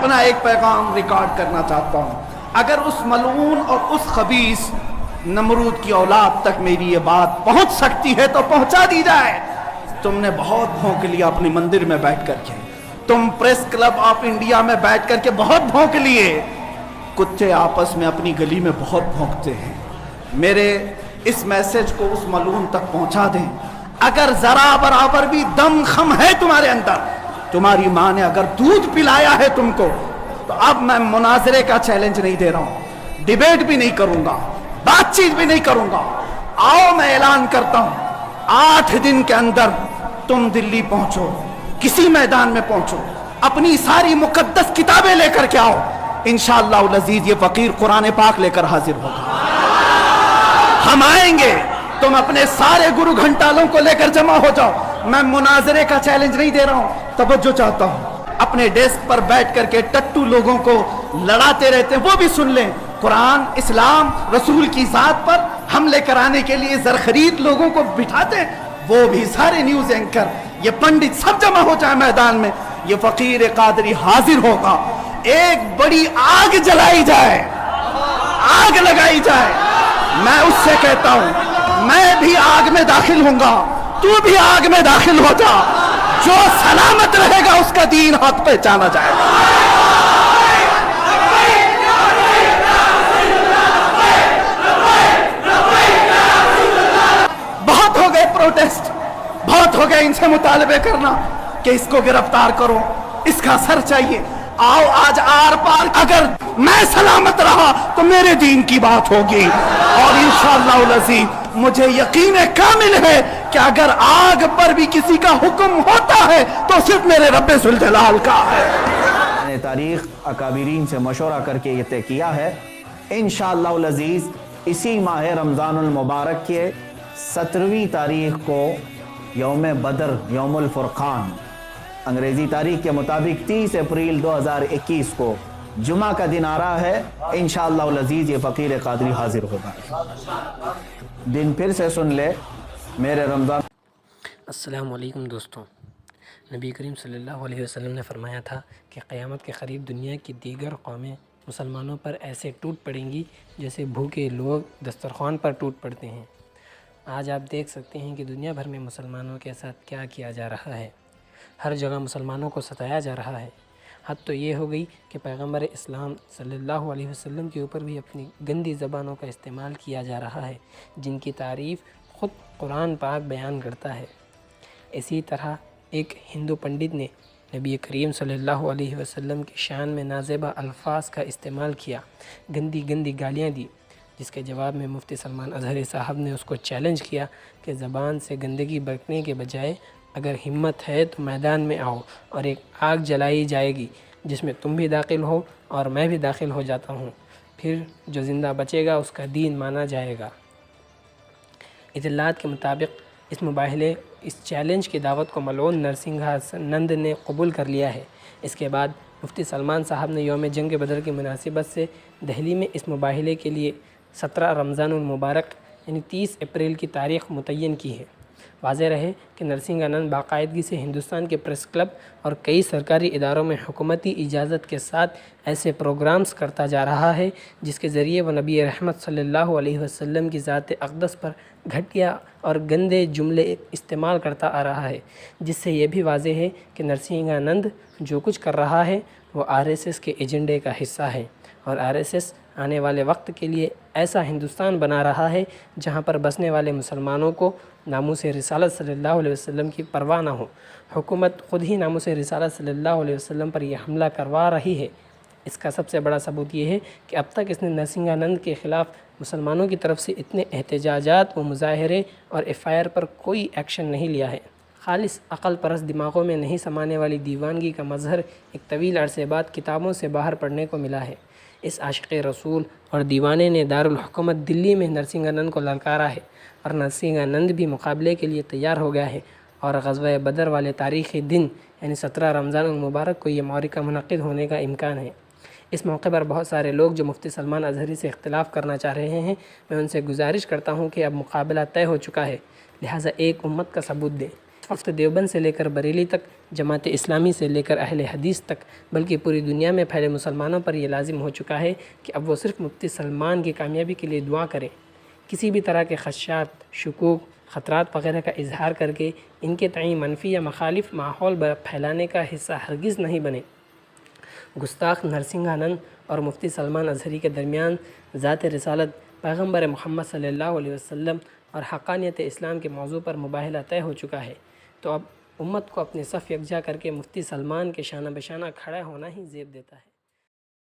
اپنا ایک پیغام ریکارڈ کرنا چاہتا ہوں. اگر اس ملعون اور اس خبیث نمرود کی اولاد تک میری یہ بات پہنچ سکتی ہے تو پہنچا دی جائے. تم نے بہت بھونک لیا اپنی مندر میں بیٹھ کر کے, تم پریس کلب آف انڈیا میں بیٹھ کر کے بہت بھونک لیے. کتے آپس میں اپنی گلی میں بہت بھونکتے ہیں. میرے اس میسج کو اس ملعون تک پہنچا دیں. اگر ذرا برابر بھی دم خم ہے تمہارے اندر, تمہاری ماں نے اگر دودھ پلایا ہے تم کو, تو اب میں مناظرے کا چیلنج نہیں دے رہا ہوں, ڈیبیٹ بھی نہیں کروں گا, بات چیت بھی نہیں کروں گا. آؤ میں اعلان کرتا ہوں, 8 دن کے اندر تم دلی پہنچو, کسی میدان میں پہنچو, اپنی ساری مقدس کتابیں لے کر کے آؤ. انشاءاللہ العزیز یہ فقیر قرآن پاک لے کر حاضر ہوگا. ہم آئیں گے, تم اپنے سارے گرو گھنٹالوں کو لے کر جمع ہو جاؤ. میں مناظرے کا چیلنج نہیں دے رہا ہوں, توجہ چاہتا ہوں. اپنے ڈیسک پر بیٹھ کر کے ٹٹو لوگوں کو لڑاتے رہتے ہیں, وہ بھی سن لیں. قرآن, اسلام, رسول کی ذات پر حملے کرانے کے لیے زرخرید لوگوں کو بٹھاتے ہیں, وہ بھی سارے نیوز اینکر, یہ پنڈت سب جمع ہو جائے میدان میں. یہ فقیر قادری حاضر ہوگا. ایک بڑی آگ جلائی جائے, آگ لگائی جائے. میں اس سے کہتا ہوں, میں بھی آگ میں داخل ہوں گا, تو بھی آگ میں داخل ہو جا. جو سلامت رہے گا اس کا دین حق پہچانا جائے گا. بہت ہو گئے پروٹیسٹ, بہت ہو گئے ان سے مطالبے کرنا کہ اس کو گرفتار کرو, اس کا سر چاہیے. آؤ آج آر پار, اگر میں سلامت رہا تو میرے دین کی بات ہوگی. اور انشاءاللہ العزیز مجھے یقین کامل ہے کہ اگر آگ پر بھی کسی کا حکم ہوتا ہے تو صرف میرے رب ذوالجلال کا ہے. میں نے تاریخ اکابرین سے مشورہ کر کے یہ طے کیا ہے, انشاءاللہ العزیز اسی ماہ رمضان المبارک کے 17ویں تاریخ کو یوم بدر, یوم الفرقان, انگریزی تاریخ کے مطابق 30 اپریل 2021 کو جمعہ کا دن آ رہا ہے. انشاءاللہ العزیز یہ فقیر قادری حاضر ہوگا. دن پھر سے سن لے میرے رمضان. السلام علیکم دوستوں. نبی کریم صلی اللہ علیہ وسلم نے فرمایا تھا کہ قیامت کے قریب دنیا کی دیگر قومیں مسلمانوں پر ایسے ٹوٹ پڑیں گی جیسے بھوکے لوگ دسترخوان پر ٹوٹ پڑتے ہیں. آج آپ دیکھ سکتے ہیں کہ دنیا بھر میں مسلمانوں کے ساتھ کیا کیا جا رہا ہے. ہر جگہ مسلمانوں کو ستایا جا رہا ہے. حد تو یہ ہو گئی کہ پیغمبر اسلام صلی اللہ علیہ وسلم کے اوپر بھی اپنی گندی زبانوں کا استعمال کیا جا رہا ہے, جن کی تعریف خود قرآن پاک بیان کرتا ہے. اسی طرح ایک ہندو پنڈت نے نبی کریم صلی اللہ علیہ وسلم کی شان میں نازیبہ الفاظ کا استعمال کیا, گندی گندی گالیاں دی, جس کے جواب میں مفتی سلمان اظہری صاحب نے اس کو چیلنج کیا کہ زبان سے گندگی برتنے کے بجائے اگر ہمت ہے تو میدان میں آؤ, اور ایک آگ جلائی جائے گی جس میں تم بھی داخل ہو اور میں بھی داخل ہو جاتا ہوں, پھر جو زندہ بچے گا اس کا دین مانا جائے گا. اطلاعات کے مطابق اس چیلنج کی دعوت کو ملعون نرسنگھا نند نے قبول کر لیا ہے. اس کے بعد مفتی سلمان صاحب نے یوم جنگ بدر کی مناسبت سے دہلی میں اس مباحلے کے لیے 17 رمضان المبارک یعنی 30 اپریل کی تاریخ متعین کی ہے. واضح رہے کہ نرسنگھا نند باقاعدگی سے ہندوستان کے پریس کلب اور کئی سرکاری اداروں میں حکومتی اجازت کے ساتھ ایسے پروگرامز کرتا جا رہا ہے جس کے ذریعے وہ نبی رحمت صلی اللہ علیہ وسلم کی ذات اقدس پر گھٹیا اور گندے جملے استعمال کرتا آ رہا ہے, جس سے یہ بھی واضح ہے کہ نرسنگھا نند جو کچھ کر رہا ہے وہ RSS کے ایجنڈے کا حصہ ہے, اور RSS آنے والے وقت کے لیے ایسا ہندوستان بنا رہا ہے جہاں پر بسنے والے مسلمانوں کو ناموس رسالت صلی اللہ علیہ وسلم کی پرواہ نہ ہو. حکومت خود ہی ناموس رسالت صلی اللہ علیہ وسلم پر یہ حملہ کروا رہی ہے. اس کا سب سے بڑا ثبوت یہ ہے کہ اب تک اس نے نرسنگھا نند کے خلاف مسلمانوں کی طرف سے اتنے احتجاجات و مظاہرے اور FIR پر کوئی ایکشن نہیں لیا ہے. خالص عقل پرست دماغوں میں نہیں سمانے والی دیوانگی کا مظہر ایک طویل عرصے بعد کتابوں سے باہر پڑھنے کو ملا ہے. اس عاشق رسول اور دیوانے نے دارالحکومت دلی میں نرسنگھا نند کو للکارا ہے, اور نرسنگھا نند بھی مقابلے کے لیے تیار ہو گیا ہے, اور غزوہ بدر والے تاریخی دن یعنی 17 رمضان المبارک کو یہ معرکہ منعقد ہونے کا امکان ہے. اس موقع پر بہت سارے لوگ جو مفتی سلمان اظہری سے اختلاف کرنا چاہ رہے ہیں, میں ان سے گزارش کرتا ہوں کہ اب مقابلہ طے ہو چکا ہے, لہٰذا ایک امت کا ثبوت دیں. وقت دیوبند سے لے کر بریلی تک، جماعت اسلامی سے لے کر اہل حدیث تک، بلکہ پوری دنیا میں پھیلے مسلمانوں پر یہ لازم ہو چکا ہے کہ اب وہ صرف مفتی سلمان کی کامیابی کے لیے دعا کریں، کسی بھی طرح کے خدشات، شکوک، خطرات وغیرہ کا اظہار کر کے ان کے تئیں منفی یا مخالف ماحول پھیلانے کا حصہ ہرگز نہیں بنے۔ گستاخ نرسنگھانند اور مفتی سلمان اظہری کے درمیان ذات رسالت، پیغمبر محمد صلی اللہ علیہ وسلم اور حقانیت اسلام کے موضوع پر مباحثہ طے ہو چکا ہے، تو اب امت کو اپنے صف یکجا کر کے مفتی سلمان کے شانہ بشانہ کھڑا ہونا ہی زیب دیتا ہے۔